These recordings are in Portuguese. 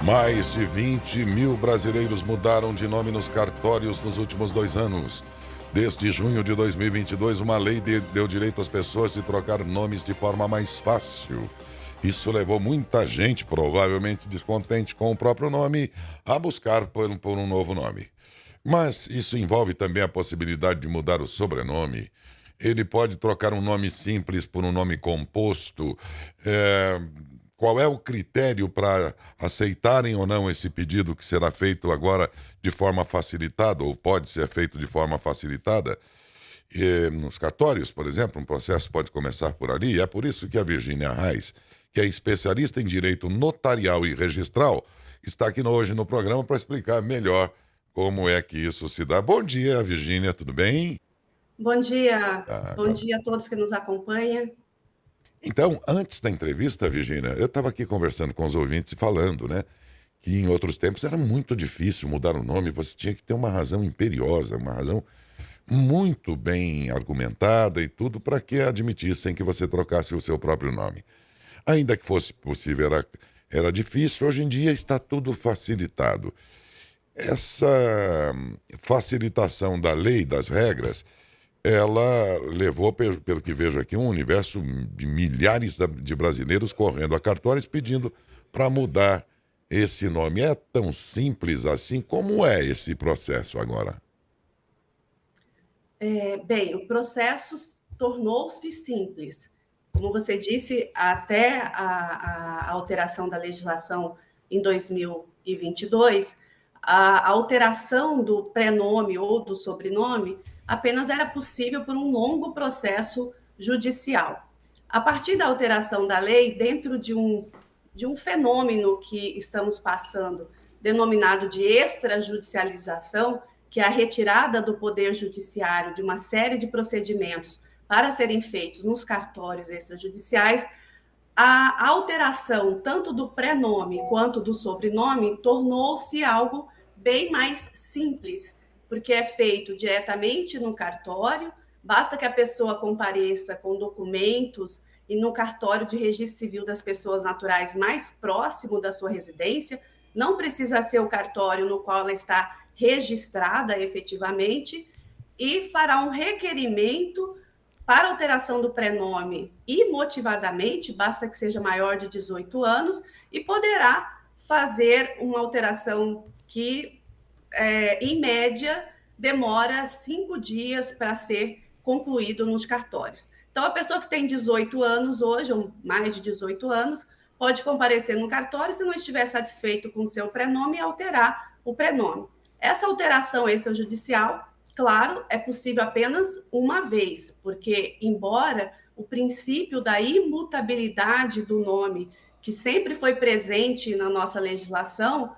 Mais de 20 mil brasileiros mudaram de nome nos cartórios nos últimos 2 anos. Desde junho de 2022, uma lei deu direito às pessoas de trocar nomes de forma mais fácil. Isso levou muita gente, provavelmente descontente com o próprio nome, a buscar por um novo nome. Mas isso envolve também a possibilidade de mudar o sobrenome. Ele pode trocar um nome simples por um nome composto. Qual é o critério para aceitarem ou não esse pedido que será feito agora de forma facilitada, ou pode ser feito de forma facilitada? Nos cartórios, por exemplo, um processo pode começar por ali, e é por isso que a Virgínia Reis, que é especialista em direito notarial e registral, está aqui hoje no programa para explicar melhor como é que isso se dá. Bom dia, Virgínia, tudo bem? Bom dia, Ah, bom dia a todos que nos acompanham. Então, antes da entrevista, Virgínia, eu estava aqui conversando com os ouvintes e falando, né, que em outros tempos era muito difícil mudar o nome, você tinha que ter uma razão imperiosa, uma razão muito bem argumentada e tudo para que admitissem que você trocasse o seu próprio nome. Ainda que fosse possível, era difícil, hoje em dia está tudo facilitado. Essa facilitação da lei, das regras, ela levou, pelo que vejo aqui, um universo de milhares de brasileiros correndo a cartórios pedindo para mudar esse nome. É tão simples assim? Como é esse processo agora? Bem, o processo tornou-se simples. Como você disse, até a alteração da legislação em 2022, a alteração do prenome ou do sobrenome apenas era possível por um longo processo judicial. A partir da alteração da lei, dentro de um fenômeno que estamos passando, denominado de extrajudicialização, que é a retirada do poder judiciário de uma série de procedimentos para serem feitos nos cartórios extrajudiciais, a alteração tanto do prenome quanto do sobrenome tornou-se algo bem mais simples, porque é feito diretamente no cartório, basta que a pessoa compareça com documentos e no cartório de registro civil das pessoas naturais mais próximo da sua residência, não precisa ser o cartório no qual ela está registrada efetivamente, e fará um requerimento para alteração do prenome e motivadamente, basta que seja maior de 18 anos, e poderá fazer uma alteração que, em média, demora 5 dias para ser concluído nos cartórios. Então, a pessoa que tem 18 anos hoje, ou mais de 18 anos, pode comparecer no cartório, se não estiver satisfeito com o seu prenome, e alterar o prenome. Essa alteração extrajudicial, claro, é possível apenas uma vez, porque, embora o princípio da imutabilidade do nome, que sempre foi presente na nossa legislação,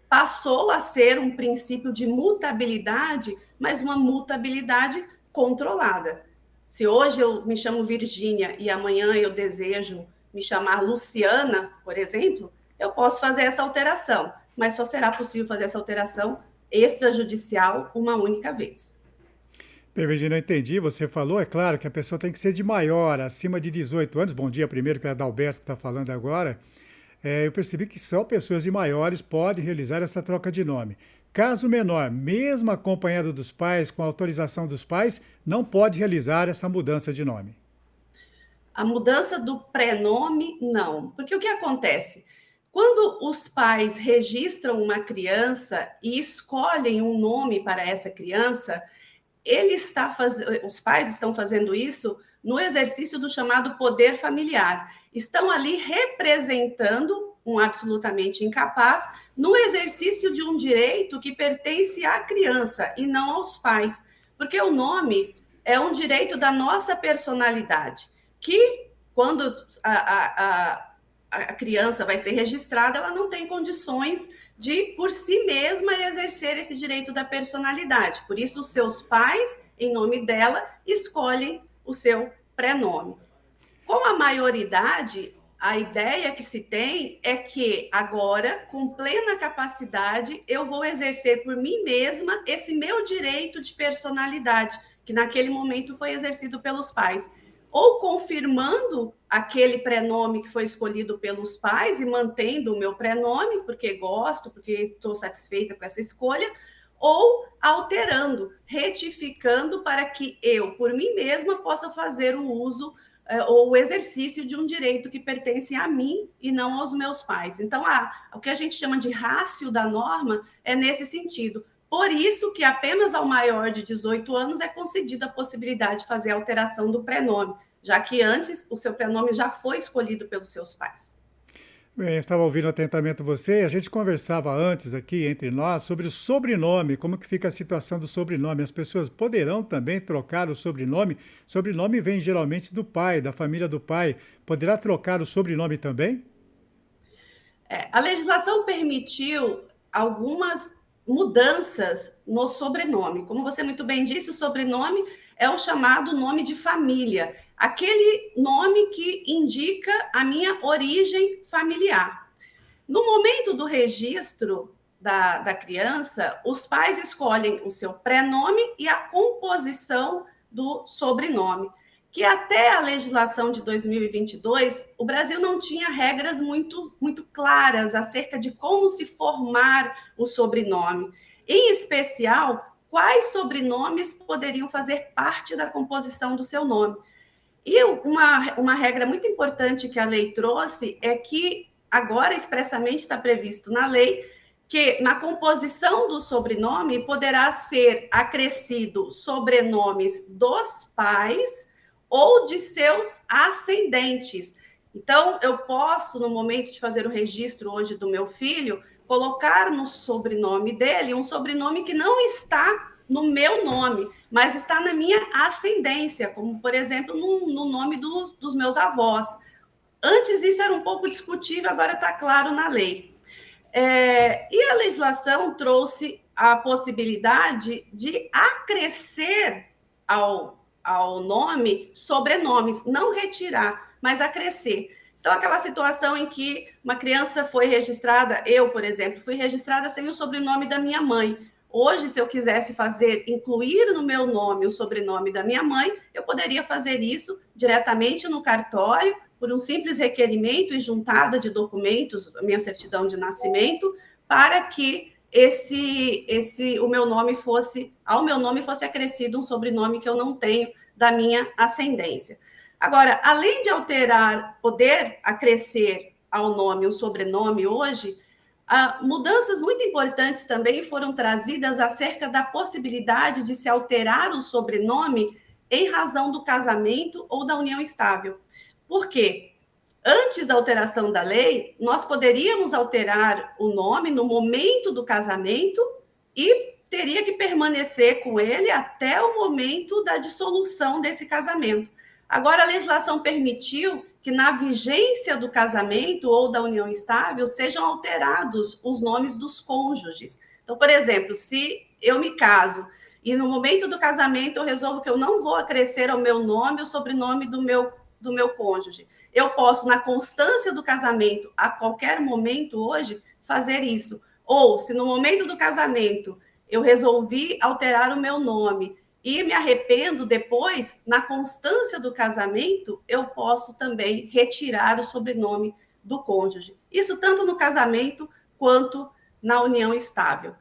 passou a ser um princípio de mutabilidade, mas uma mutabilidade controlada. Se hoje eu me chamo Virgínia e amanhã eu desejo me chamar Luciana, por exemplo, eu posso fazer essa alteração, mas só será possível fazer essa alteração extrajudicial uma única vez. Bem, Virginia, eu entendi. Você falou, é claro, que a pessoa tem que ser de maior, acima de 18 anos. Bom dia, primeiro, que é a Adalberto que está falando agora. Eu percebi que só pessoas de maiores podem realizar essa troca de nome. Caso menor, mesmo acompanhado dos pais, com autorização dos pais, não pode realizar essa mudança de nome. A mudança do prenome, não. Porque o que acontece? Quando os pais registram uma criança e escolhem um nome para essa criança, os pais estão fazendo isso no exercício do chamado poder familiar. Estão ali representando um absolutamente incapaz no exercício de um direito que pertence à criança e não aos pais. Porque o nome é um direito da nossa personalidade, que quando a criança vai ser registrada, ela não tem condições de, por si mesma, exercer esse direito da personalidade. Por isso, os seus pais, em nome dela, escolhem o seu prenome. Com a maioridade, a ideia que se tem é que agora, com plena capacidade, eu vou exercer por mim mesma esse meu direito de personalidade, que naquele momento foi exercido pelos pais. ou confirmando aquele prenome que foi escolhido pelos pais e mantendo o meu prenome, porque gosto, porque estou satisfeita com essa escolha, ou alterando, retificando para que eu, por mim mesma, possa fazer o uso ou o exercício de um direito que pertence a mim e não aos meus pais. Então, o que a gente chama de rácio da norma é nesse sentido. Por isso que apenas ao maior de 18 anos é concedida a possibilidade de fazer a alteração do prenome, já que antes o seu prenome já foi escolhido pelos seus pais. Bem, eu estava ouvindo atentamente você, a gente conversava antes aqui entre nós sobre o sobrenome, como que fica a situação do sobrenome. As pessoas poderão também trocar o sobrenome? Sobrenome vem geralmente do pai, da família do pai. Poderá trocar o sobrenome também? A legislação permitiu algumas mudanças no sobrenome. Como você muito bem disse, o sobrenome é o chamado nome de família, aquele nome que indica a minha origem familiar. No momento do registro da criança, os pais escolhem o seu prenome e a composição do sobrenome, que até a legislação de 2022, o Brasil não tinha regras muito claras acerca de como se formar o sobrenome. Em especial, quais sobrenomes poderiam fazer parte da composição do seu nome. E uma regra muito importante que a lei trouxe é que agora expressamente está previsto na lei que na composição do sobrenome poderá ser acrescido sobrenomes dos pais ou de seus ascendentes. Então, eu posso, no momento de fazer o registro hoje do meu filho, colocar no sobrenome dele um sobrenome que não está no meu nome, mas está na minha ascendência, como, por exemplo, no nome dos meus avós. Antes isso era um pouco discutível, agora está claro na lei. E a legislação trouxe a possibilidade de acrescer ao nome sobrenomes, não retirar, mas acrescer. Então, aquela situação em que uma criança foi registrada, eu, por exemplo, fui registrada sem o sobrenome da minha mãe. Hoje, se eu quisesse incluir no meu nome o sobrenome da minha mãe, eu poderia fazer isso diretamente no cartório, por um simples requerimento e juntada de documentos, a minha certidão de nascimento, para que ao meu nome fosse acrescido um sobrenome que eu não tenho da minha ascendência. Agora, além de poder acrescer ao nome um sobrenome hoje, mudanças muito importantes também foram trazidas acerca da possibilidade de se alterar o sobrenome em razão do casamento ou da união estável. Por quê? Antes da alteração da lei, nós poderíamos alterar o nome no momento do casamento e teria que permanecer com ele até o momento da dissolução desse casamento. Agora, a legislação permitiu que, na vigência do casamento ou da união estável, sejam alterados os nomes dos cônjuges. Então, por exemplo, se eu me caso e no momento do casamento eu resolvo que eu não vou acrescer ao meu nome o sobrenome do meu cônjuge, eu posso, na constância do casamento, a qualquer momento hoje, fazer isso. Ou, se no momento do casamento eu resolvi alterar o meu nome e me arrependo depois, na constância do casamento, eu posso também retirar o sobrenome do cônjuge. Isso tanto no casamento quanto na união estável.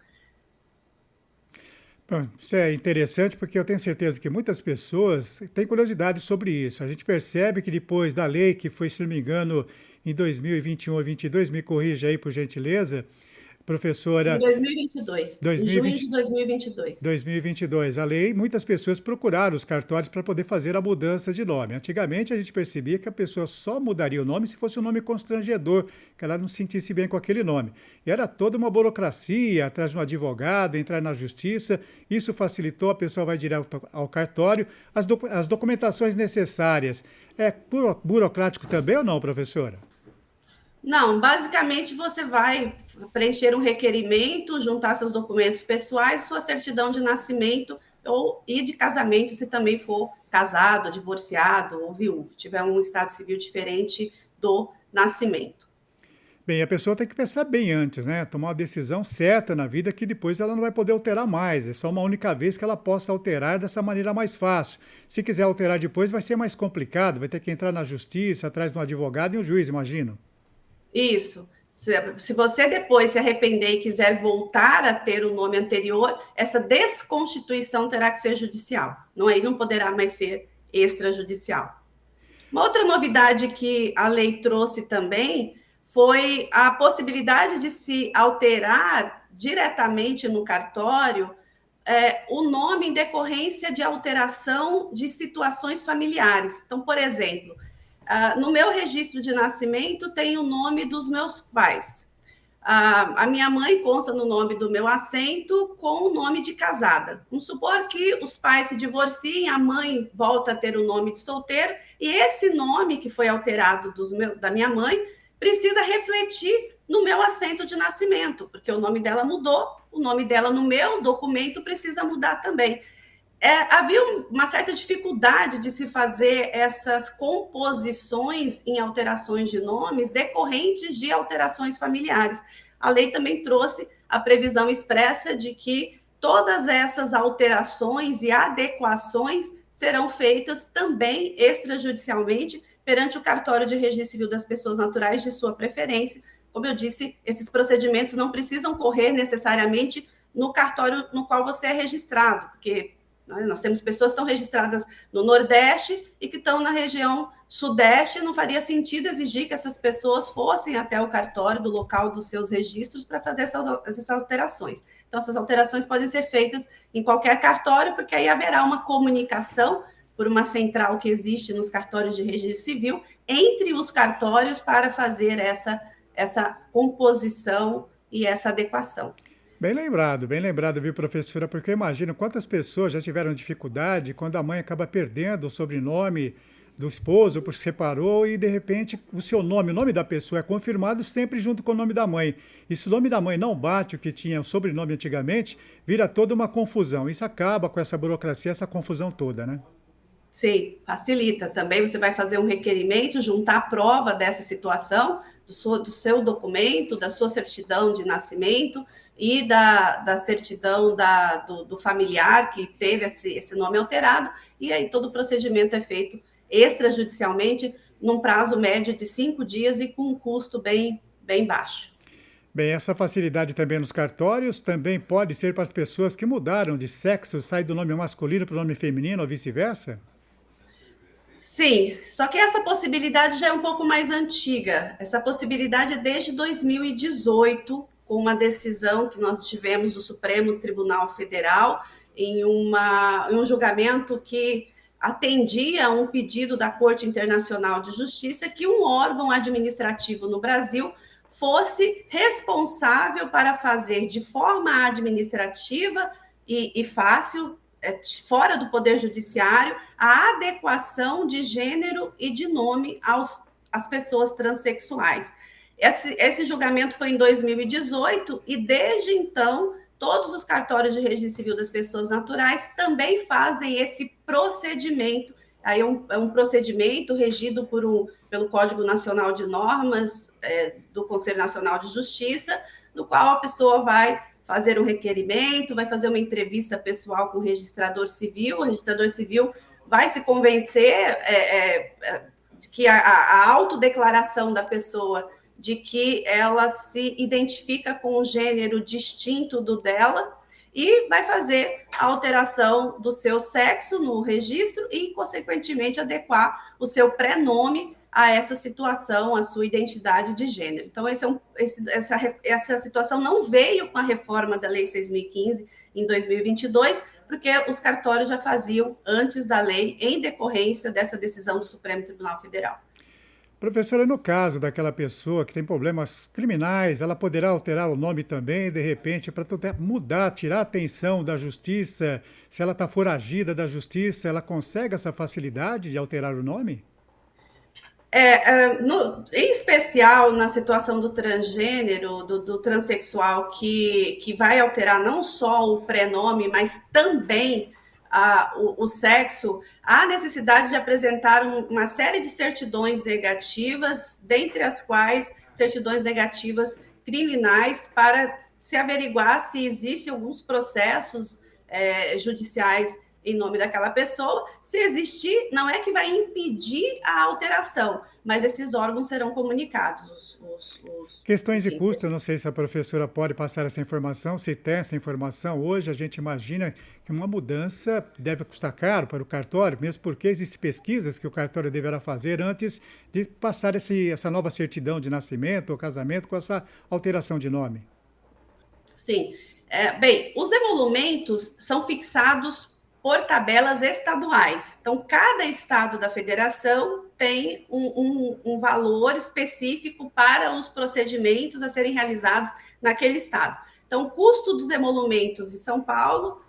Bom, isso é interessante porque eu tenho certeza que muitas pessoas têm curiosidade sobre isso. A gente percebe que depois da lei, que foi, se não me engano, em 2021 ou 2022, me corrija aí por gentileza, professora. Em 2022, em junho de 2022. 2022, a lei, muitas pessoas procuraram os cartórios para poder fazer a mudança de nome. Antigamente a gente percebia que a pessoa só mudaria o nome se fosse um nome constrangedor, que ela não se sentisse bem com aquele nome. E era toda uma burocracia, atrás de um advogado, entrar na justiça. Isso facilitou, a pessoa vai direto ao cartório, as documentações necessárias. É burocrático também ou não, professora? Não, basicamente você vai preencher um requerimento, juntar seus documentos pessoais, sua certidão de nascimento e de casamento, se também for casado, divorciado ou viúvo, tiver um estado civil diferente do nascimento. Bem, a pessoa tem que pensar bem antes, né? Tomar uma decisão certa na vida que depois ela não vai poder alterar mais. É só uma única vez que ela possa alterar dessa maneira mais fácil. Se quiser alterar depois, vai ser mais complicado, vai ter que entrar na justiça, atrás de um advogado e um juiz, imagino. Isso. Se você depois se arrepender e quiser voltar a ter o nome anterior, essa desconstituição terá que ser judicial. Não, aí não poderá mais ser extrajudicial. Uma outra novidade que a lei trouxe também foi a possibilidade de se alterar diretamente no cartório o nome em decorrência de alteração de situações familiares. Então, por exemplo, no meu registro de nascimento tem o nome dos meus pais. A minha mãe consta no nome do meu assento com o nome de casada. Vamos supor que os pais se divorciem, a mãe volta a ter o nome de solteiro, e esse nome que foi alterado da minha mãe precisa refletir no meu assento de nascimento, porque o nome dela mudou, o nome dela no meu documento precisa mudar também. Havia uma certa dificuldade de se fazer essas composições em alterações de nomes decorrentes de alterações familiares. A lei também trouxe a previsão expressa de que todas essas alterações e adequações serão feitas também extrajudicialmente perante o cartório de registro civil das pessoas naturais de sua preferência. Como eu disse, esses procedimentos não precisam correr necessariamente no cartório no qual você é registrado, porque nós temos pessoas que estão registradas no Nordeste e que estão na região Sudeste. Não faria sentido exigir que essas pessoas fossem até o cartório do local dos seus registros para fazer essas alterações. Então, essas alterações podem ser feitas em qualquer cartório, porque aí haverá uma comunicação por uma central que existe nos cartórios de registro civil entre os cartórios para fazer essa composição e essa adequação. Bem lembrado, viu, professora? Porque eu imagino quantas pessoas já tiveram dificuldade quando a mãe acaba perdendo o sobrenome do esposo, porque separou e de repente o seu nome, o nome da pessoa é confirmado sempre junto com o nome da mãe. E se o nome da mãe não bate o que tinha o sobrenome antigamente, vira toda uma confusão. Isso acaba com essa burocracia, essa confusão toda, né? Sim, facilita. Também você vai fazer um requerimento, juntar a prova dessa situação, do seu documento, da sua certidão de nascimento e da certidão do familiar que teve esse nome alterado, e aí todo o procedimento é feito extrajudicialmente, num prazo médio de 5 dias e com um custo bem baixo. Bem, essa facilidade também nos cartórios também pode ser para as pessoas que mudaram de sexo, sai do nome masculino para o nome feminino ou vice-versa? Sim, só que essa possibilidade já é um pouco mais antiga. Essa possibilidade é desde 2018, com uma decisão que nós tivemos do Supremo Tribunal Federal, em um julgamento que atendia a um pedido da Corte Internacional de Justiça que um órgão administrativo no Brasil fosse responsável para fazer de forma administrativa e fácil, fora do Poder Judiciário, a adequação de gênero e de nome às pessoas transexuais. Esse julgamento foi em 2018 e, desde então, todos os cartórios de registro civil das pessoas naturais também fazem esse procedimento. Aí é um procedimento regido pelo Código Nacional de Normas do Conselho Nacional de Justiça, no qual a pessoa vai fazer um requerimento, vai fazer uma entrevista pessoal com o registrador civil vai se convencer de que a autodeclaração da pessoa de que ela se identifica com um gênero distinto do dela e vai fazer a alteração do seu sexo no registro e, consequentemente, adequar o seu prenome a essa situação, a sua identidade de gênero. Então, essa situação não veio com a reforma da Lei 6.015 em 2022, porque os cartórios já faziam antes da lei, em decorrência dessa decisão do Supremo Tribunal Federal. Professora, no caso daquela pessoa que tem problemas criminais, ela poderá alterar o nome também, de repente, para mudar, tirar a atenção da justiça. Se ela está foragida da justiça, ela consegue essa facilidade de alterar o nome? Em especial na situação do transgênero, do transexual, que vai alterar não só o prenome, mas também o sexo, há necessidade de apresentar uma série de certidões negativas, dentre as quais certidões negativas criminais para se averiguar se existem alguns processos judiciais em nome daquela pessoa. Se existir, não é que vai impedir a alteração, mas esses órgãos serão comunicados. Questões de Enfim, custo, eu não sei se a professora pode passar essa informação, se tem essa informação. Hoje a gente imagina que uma mudança deve custar caro para o cartório, mesmo porque existem pesquisas que o cartório deverá fazer antes de passar essa nova certidão de nascimento ou casamento com essa alteração de nome. Sim. Bem, os emolumentos são fixados por tabelas estaduais. Então, cada estado da federação tem um valor específico para os procedimentos a serem realizados naquele estado. Então, o custo dos emolumentos em São Paulo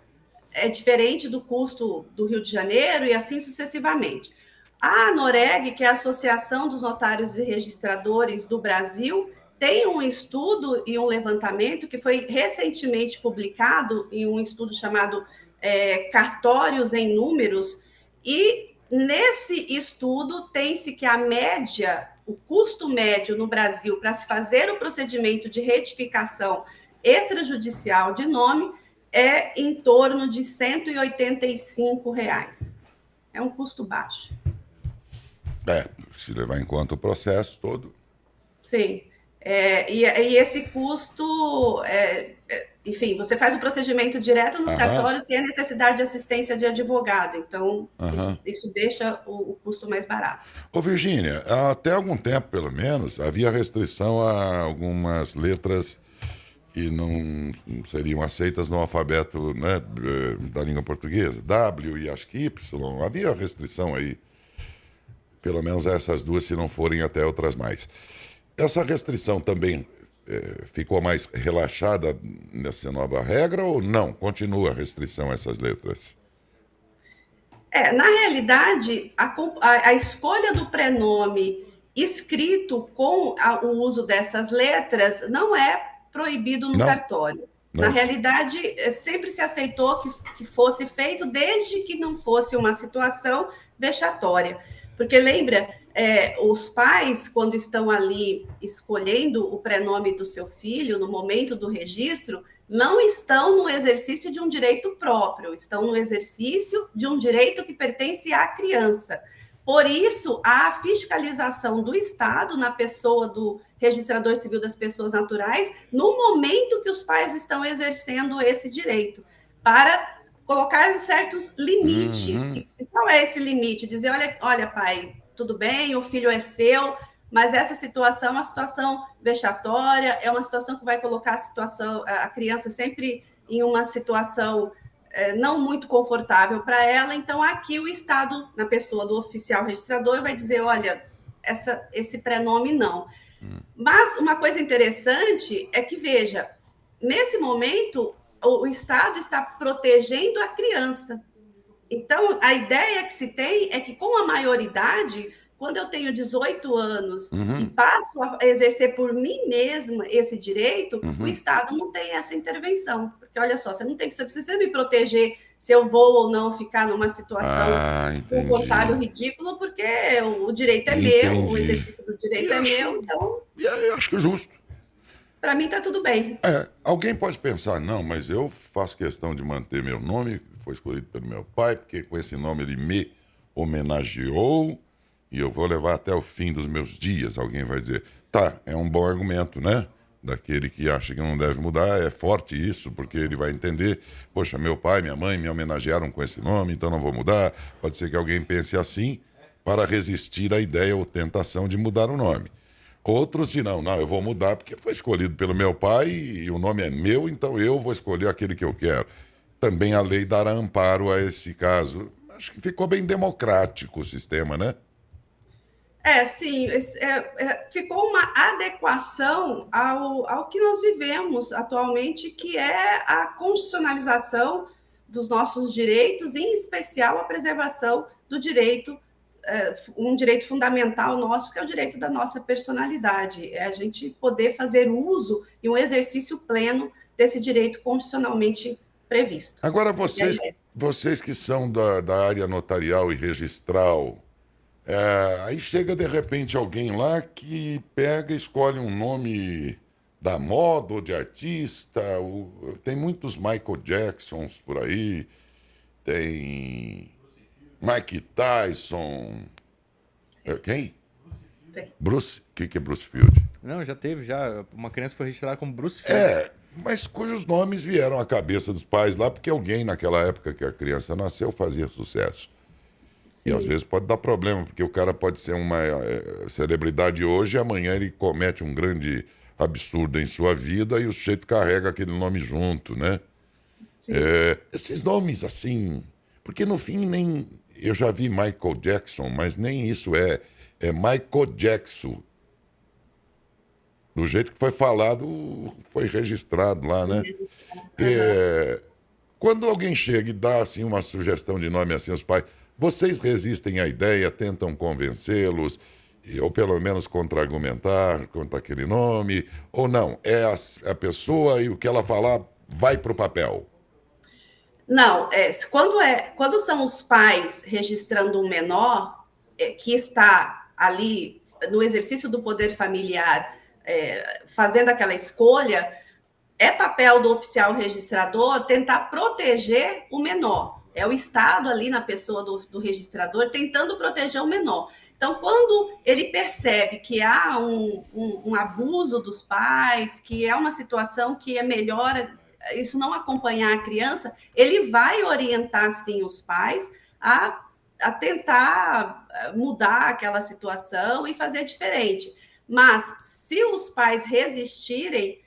é diferente do custo do Rio de Janeiro e assim sucessivamente. A ANOREG, que é a Associação dos Notários e Registradores do Brasil, tem um estudo e um levantamento que foi recentemente publicado em um estudo chamado Cartórios em Números, e nesse estudo tem-se que a média, o custo médio no Brasil para se fazer o procedimento de retificação extrajudicial de nome é em torno de R$ 185. É um custo baixo. Se levar em conta o processo todo. Sim. E esse custo, enfim, você faz o procedimento direto nos cartórios sem a necessidade de assistência de advogado. Então, isso deixa o custo mais barato. Ô, Virgínia, até algum tempo, pelo menos, havia restrição a algumas letras que não seriam aceitas no alfabeto, né, da língua portuguesa. W e acho que Y. Havia restrição aí. Pelo menos essas duas, se não forem até outras mais. Essa restrição também ficou mais relaxada nessa nova regra ou não? Continua a restrição a essas letras? Na realidade, a escolha do prenome escrito com o uso dessas letras não é proibido no cartório. Não. Na realidade, sempre se aceitou que fosse feito desde que não fosse uma situação vexatória. Porque lembra, os pais, quando estão ali escolhendo o prenome do seu filho, no momento do registro, não estão no exercício de um direito próprio, estão no exercício de um direito que pertence à criança. Por isso, a fiscalização do Estado na pessoa do registrador civil das pessoas naturais, no momento que os pais estão exercendo esse direito, para colocar certos limites. E qual é esse limite? Dizer, olha, pai, tudo bem, o filho é seu, mas essa situação é uma situação vexatória, é uma situação que vai colocar a criança sempre em uma situação não muito confortável para ela. Então, aqui o Estado, na pessoa do oficial registrador, vai dizer, olha, esse prenome não. Mas uma coisa interessante é que, veja, nesse momento, o Estado está protegendo a criança. Então, a ideia que se tem é que, com a maioridade, quando eu tenho 18 anos e passo a exercer por mim mesma esse direito, o Estado não tem essa intervenção. Porque, olha só, você precisa me proteger se eu vou ou não ficar numa situação confortável, ridícula, porque o direito é meu, o exercício do direito é meu. Então, eu acho que é justo. Para mim está tudo bem. Alguém pode pensar, não, mas eu faço questão de manter meu nome, foi escolhido pelo meu pai, porque com esse nome ele me homenageou e eu vou levar até o fim dos meus dias. Alguém vai dizer, tá, é um bom argumento, né? Daquele que acha que não deve mudar, é forte isso, porque ele vai entender, poxa, meu pai, minha mãe me homenagearam com esse nome, então não vou mudar. Pode ser que alguém pense assim para resistir à ideia ou tentação de mudar o nome. Outros dirão, não, eu vou mudar porque foi escolhido pelo meu pai e o nome é meu, então eu vou escolher aquele que eu quero. Também a lei dará amparo a esse caso. Acho que ficou bem democrático o sistema, né? Sim, ficou uma adequação ao que nós vivemos atualmente, que é a constitucionalização dos nossos direitos, em especial a preservação do direito, um direito fundamental nosso, que é o direito da nossa personalidade, é a gente poder fazer uso e um exercício pleno desse direito constitucionalmente previsto. Agora, vocês que são da área notarial e registral, Aí chega de repente alguém lá que pega e escolhe um nome da moda ou de artista. Tem muitos Michael Jacksons por aí, tem Mike Tyson. Quem? Bruce? O que é Bruce Field? Não, já teve, já. Uma criança foi registrada como Bruce Field. Mas cujos nomes vieram à cabeça dos pais lá, porque alguém naquela época que a criança nasceu fazia sucesso. E às vezes pode dar problema, porque o cara pode ser uma celebridade hoje e amanhã ele comete um grande absurdo em sua vida e o sujeito carrega aquele nome junto, né? Esses nomes assim, porque no fim nem... Eu já vi Michael Jackson, mas nem isso é Michael Jackson. Do jeito que foi falado, foi registrado lá, né? Quando alguém chega e dá assim, uma sugestão de nome assim aos pais, vocês resistem à ideia, tentam convencê-los, ou pelo menos contra-argumentar contra aquele nome, ou não? É a pessoa e o que ela falar vai para o papel? Não, quando são os pais registrando um menor que está ali no exercício do poder familiar, fazendo aquela escolha, é papel do oficial registrador tentar proteger o menor. É o Estado ali na pessoa do registrador tentando proteger o menor. Então, quando ele percebe que há um abuso dos pais, que é uma situação que é melhor isso não acompanhar a criança, ele vai orientar, sim, os pais a tentar mudar aquela situação e fazer diferente. Mas, se os pais resistirem,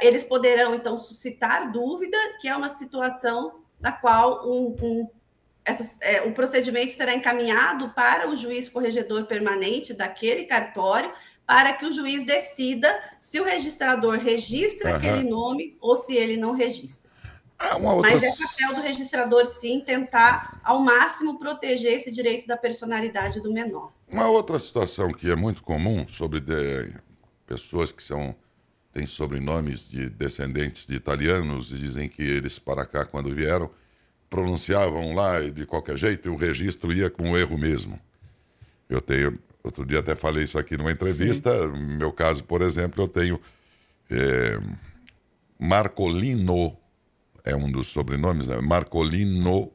eles poderão, então, suscitar dúvida, que é uma situação na qual o procedimento será encaminhado para o juiz corregedor permanente daquele cartório, para que o juiz decida se o registrador registra aquele nome ou se ele não registra. Mas é papel do registrador, sim, tentar ao máximo proteger esse direito da personalidade do menor. Uma outra situação que é muito comum sobre pessoas que têm sobrenomes de descendentes de italianos e dizem que eles para cá, quando vieram, pronunciavam lá de qualquer jeito e o registro ia com o erro mesmo. Outro dia até falei isso aqui numa entrevista. Sim. No meu caso, por exemplo, eu tenho Marcolino, é um dos sobrenomes, né? Marcolino,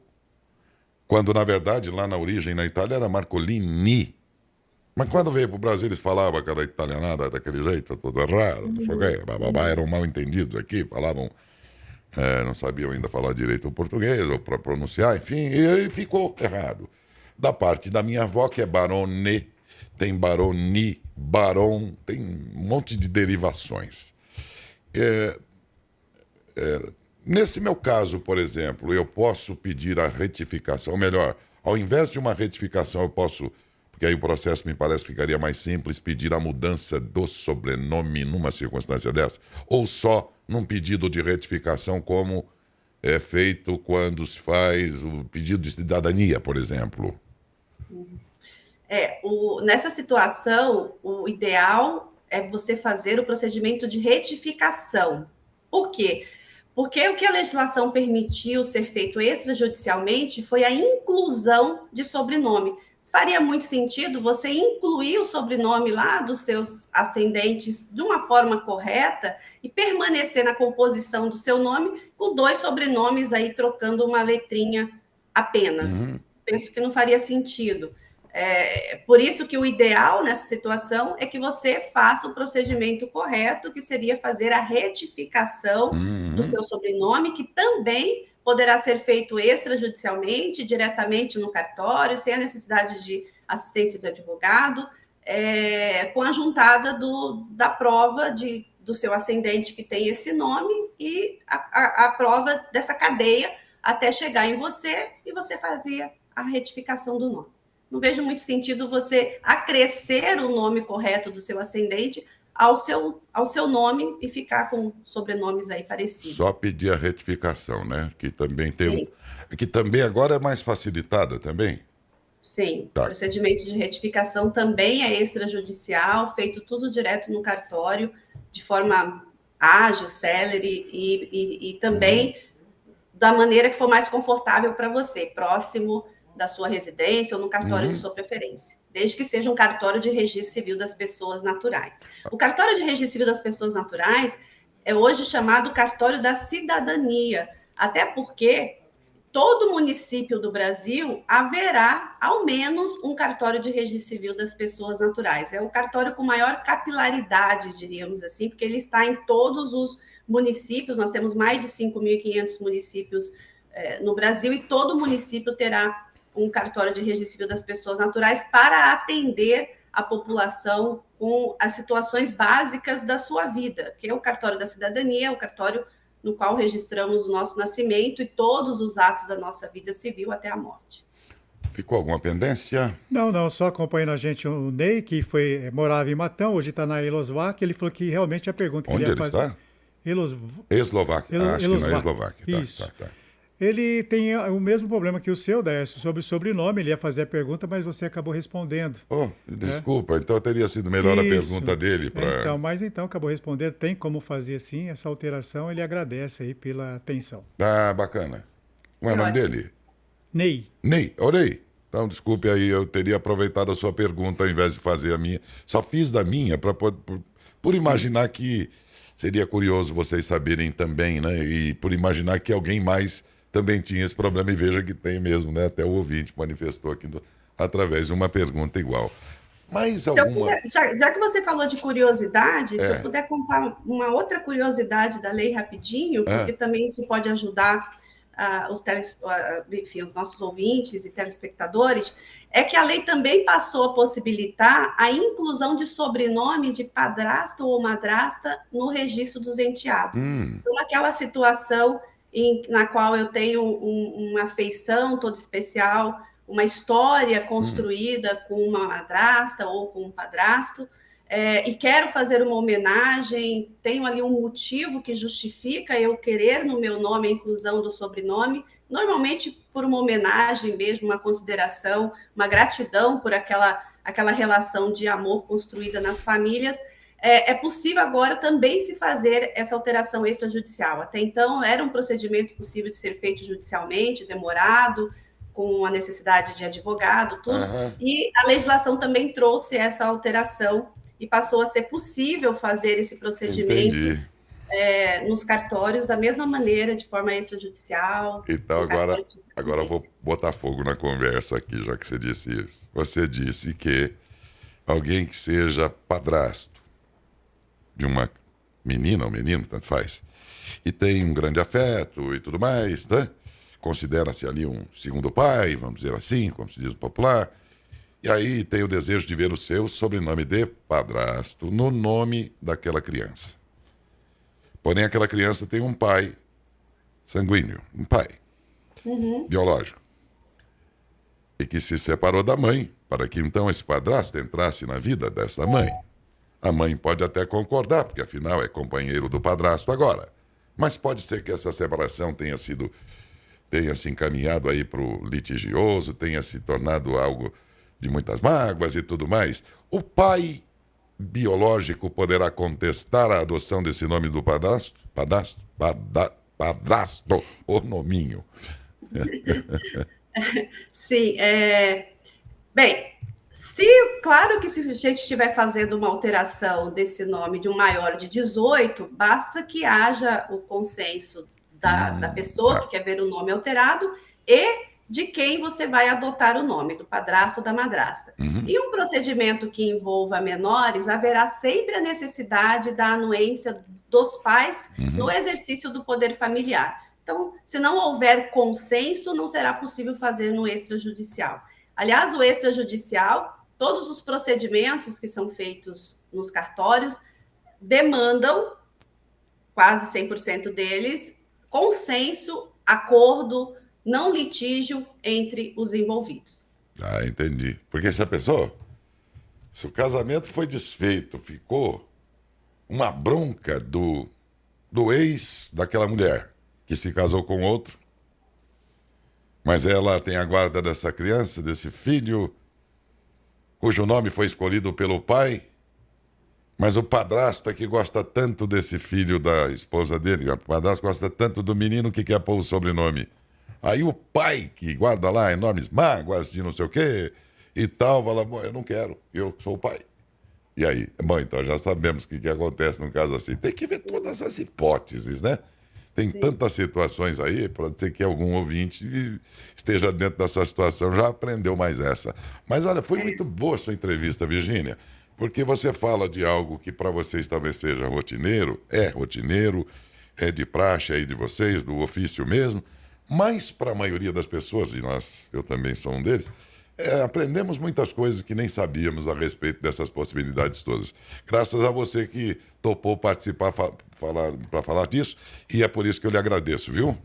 quando na verdade lá na origem na Itália era Marcolini. Mas quando veio para o Brasil eles falavam que era italianada daquele jeito, tudo errado, eram mal entendidos aqui, falavam, não sabiam ainda falar direito o português, ou para pronunciar, enfim, e ficou errado. Da parte da minha avó, que é Barone, tem Baroni, Baron, tem um monte de derivações. Nesse meu caso, por exemplo, eu posso pedir a retificação, ou melhor, ao invés de uma retificação, eu posso, porque aí o processo me parece ficaria mais simples, pedir a mudança do sobrenome numa circunstância dessa, ou só num pedido de retificação, como é feito quando se faz o pedido de cidadania, por exemplo. Nessa situação, o ideal é você fazer o procedimento de retificação. Por quê? Porque o que a legislação permitiu ser feito extrajudicialmente foi a inclusão de sobrenome. Faria muito sentido você incluir o sobrenome lá dos seus ascendentes de uma forma correta e permanecer na composição do seu nome com 2 sobrenomes aí trocando uma letrinha apenas. Penso que não faria sentido. Por isso que o ideal nessa situação é que você faça o procedimento correto, que seria fazer a retificação do seu sobrenome, que também poderá ser feito extrajudicialmente, diretamente no cartório, sem a necessidade de assistência do advogado, com a juntada da prova do seu ascendente que tem esse nome e a prova dessa cadeia até chegar em você e você fazia a retificação do nome. Não vejo muito sentido você acrescer o nome correto do seu ascendente ao seu nome e ficar com sobrenomes aí parecidos. Só pedir a retificação, né? Que também tem que também agora é mais facilitada também. Sim, o procedimento de retificação também é extrajudicial, feito tudo direto no cartório, de forma ágil, célere e também da maneira que for mais confortável para você, próximo da sua residência ou no cartório de sua preferência, desde que seja um cartório de registro civil das pessoas naturais. O cartório de registro civil das pessoas naturais é hoje chamado cartório da cidadania, até porque todo município do Brasil haverá, ao menos, um cartório de registro civil das pessoas naturais. É o cartório com maior capilaridade, diríamos assim, porque ele está em todos os municípios. Nós temos mais de 5.500 municípios no Brasil e todo município terá um cartório de registro civil das pessoas naturais para atender a população com as situações básicas da sua vida, que é o cartório da cidadania, o cartório no qual registramos o nosso nascimento e todos os atos da nossa vida civil até a morte. Ficou alguma pendência? Não, só acompanhando a gente o Ney, que morava em Matão, hoje está na Eslováquia, ele falou que realmente a pergunta que Onde ele ia ele fazer... está? Eslováquia. Acho que na Eslováquia. Isso. Tá. Ele tem o mesmo problema que o seu, Décio, sobre o sobrenome. Ele ia fazer a pergunta, mas você acabou respondendo. Desculpa, então teria sido melhor a pergunta dele. Mas acabou respondendo. Tem como fazer assim, essa alteração. Ele agradece aí pela atenção. Ah, bacana. Como é o nome dele? Ney. Ney. Então, desculpe aí, eu teria aproveitado a sua pergunta ao invés de fazer a minha. Só fiz da minha por imaginar que seria curioso vocês saberem também, né? E por imaginar que alguém mais também tinha esse problema, e veja que tem mesmo, né? Até o ouvinte manifestou aqui através de uma pergunta igual. Mas alguma... Já que você falou de curiosidade, se eu puder contar uma outra curiosidade da lei rapidinho, porque também isso pode ajudar os nossos ouvintes e telespectadores, é que a lei também passou a possibilitar a inclusão de sobrenome de padrasto ou madrasta no registro dos enteados. Então, naquela situação na qual eu tenho uma afeição toda especial, uma história construída com uma madrasta ou com um padrasto, e quero fazer uma homenagem, tenho ali um motivo que justifica eu querer no meu nome a inclusão do sobrenome, normalmente por uma homenagem mesmo, uma consideração, uma gratidão por aquela relação de amor construída nas famílias. É possível agora também se fazer essa alteração extrajudicial. Até então, era um procedimento possível de ser feito judicialmente, demorado, com a necessidade de advogado, tudo. E a legislação também trouxe essa alteração e passou a ser possível fazer esse procedimento nos cartórios da mesma maneira, de forma extrajudicial. Então, agora eu vou botar fogo na conversa aqui, já que você disse isso. Você disse que alguém que seja padrasto de uma menina ou menino, tanto faz, e tem um grande afeto e tudo mais, né? Considera-se ali um segundo pai, vamos dizer assim, como se diz no popular, e aí tem o desejo de ver o seu sobrenome de padrasto no nome daquela criança. Porém, aquela criança tem um pai sanguíneo, um pai biológico, e que se separou da mãe, para que então esse padrasto entrasse na vida dessa mãe. A mãe pode até concordar, porque afinal é companheiro do padrasto agora. Mas pode ser que essa separação tenha se encaminhado aí para o litigioso, tenha se tornado algo de muitas mágoas e tudo mais. O pai biológico poderá contestar a adoção desse nome do padrasto? Padrasto, o nominho. Sim, bem... Claro que se a gente estiver fazendo uma alteração desse nome de um maior de 18, basta que haja o consenso da pessoa que quer ver o nome alterado e de quem você vai adotar o nome, do padrasto ou da madrasta. Em um procedimento que envolva menores, haverá sempre a necessidade da anuência dos pais no exercício do poder familiar. Então, se não houver consenso, não será possível fazer no extrajudicial. Aliás, o extrajudicial, todos os procedimentos que são feitos nos cartórios demandam, quase 100% deles, consenso, acordo, não litígio entre os envolvidos. Ah, entendi. Porque já pensou? Se o casamento foi desfeito, ficou uma bronca do ex daquela mulher que se casou com outro, mas ela tem a guarda dessa criança, desse filho, cujo nome foi escolhido pelo pai, mas o padrasto é que gosta tanto desse filho da esposa dele, o padrasto gosta tanto do menino que quer pôr o sobrenome Aí o pai, que guarda lá enormes mágoas de não sei o quê e tal, fala, bom, eu não quero, eu sou o pai. E aí? Bom, então já sabemos o que acontece num caso assim. Tem que ver todas as hipóteses, né? Tem Sim. tantas situações aí, pode ser que algum ouvinte esteja dentro dessa situação, já aprendeu mais essa. Mas olha, foi muito boa a sua entrevista, Virgínia, porque você fala de algo que para vocês talvez seja rotineiro, é de praxe aí de vocês, do ofício mesmo, mas para a maioria das pessoas, e eu também sou um deles, aprendemos muitas coisas que nem sabíamos a respeito dessas possibilidades todas. Graças a você que topou participar para falar disso, e é por isso que eu lhe agradeço, viu?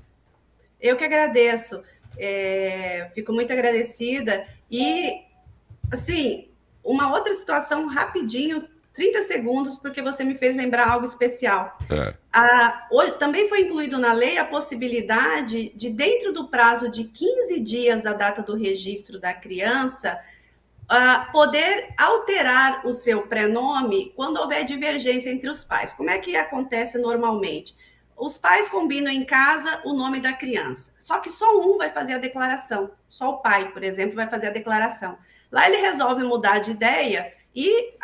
Eu que agradeço. Fico muito agradecida. E, assim, uma outra situação rapidinho, 30 segundos, porque você me fez lembrar algo especial. É. Hoje, também foi incluído na lei a possibilidade de, dentro do prazo de 15 dias da data do registro da criança, poder alterar o seu prenome quando houver divergência entre os pais. Como é que acontece normalmente? Os pais combinam em casa o nome da criança, só que só um vai fazer a declaração, só o pai, por exemplo, vai fazer a declaração. Lá ele resolve mudar de ideia e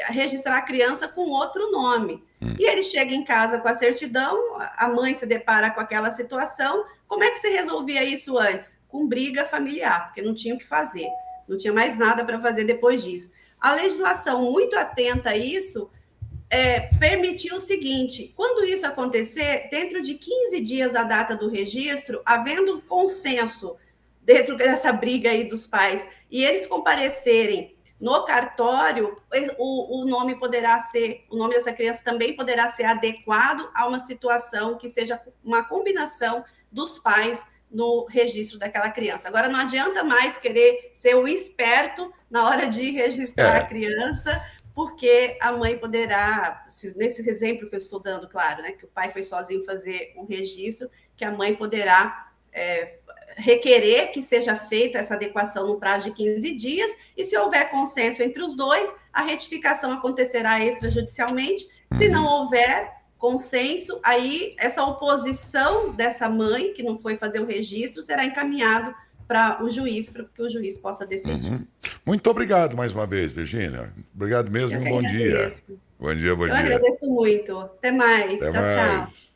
registrar a criança com outro nome. E ele chega em casa com a certidão, a mãe se depara com aquela situação. Como é que você resolvia isso antes? Com briga familiar, porque não tinha o que fazer. Não tinha mais nada para fazer depois disso. A legislação, muito atenta a isso, permitiu o seguinte: quando isso acontecer, dentro de 15 dias da data do registro, havendo consenso dentro dessa briga aí dos pais, e eles comparecerem no cartório, o nome dessa criança também poderá ser adequado a uma situação que seja uma combinação dos pais no registro daquela criança. Agora, não adianta mais querer ser o esperto na hora de registrar a criança, porque a mãe poderá, nesse exemplo que eu estou dando, claro, né, que o pai foi sozinho fazer um registro, que a mãe poderá requerer que seja feita essa adequação no prazo de 15 dias, e se houver consenso entre os dois, a retificação acontecerá extrajudicialmente. Se não houver consenso, aí essa oposição dessa mãe, que não foi fazer o registro, será encaminhado para o juiz, para que o juiz possa decidir. Muito obrigado mais uma vez, Virgínia. Obrigado mesmo, um bom dia. Bom dia, bom dia. Eu agradeço muito. Até mais. Até Tchau, tchau. mais.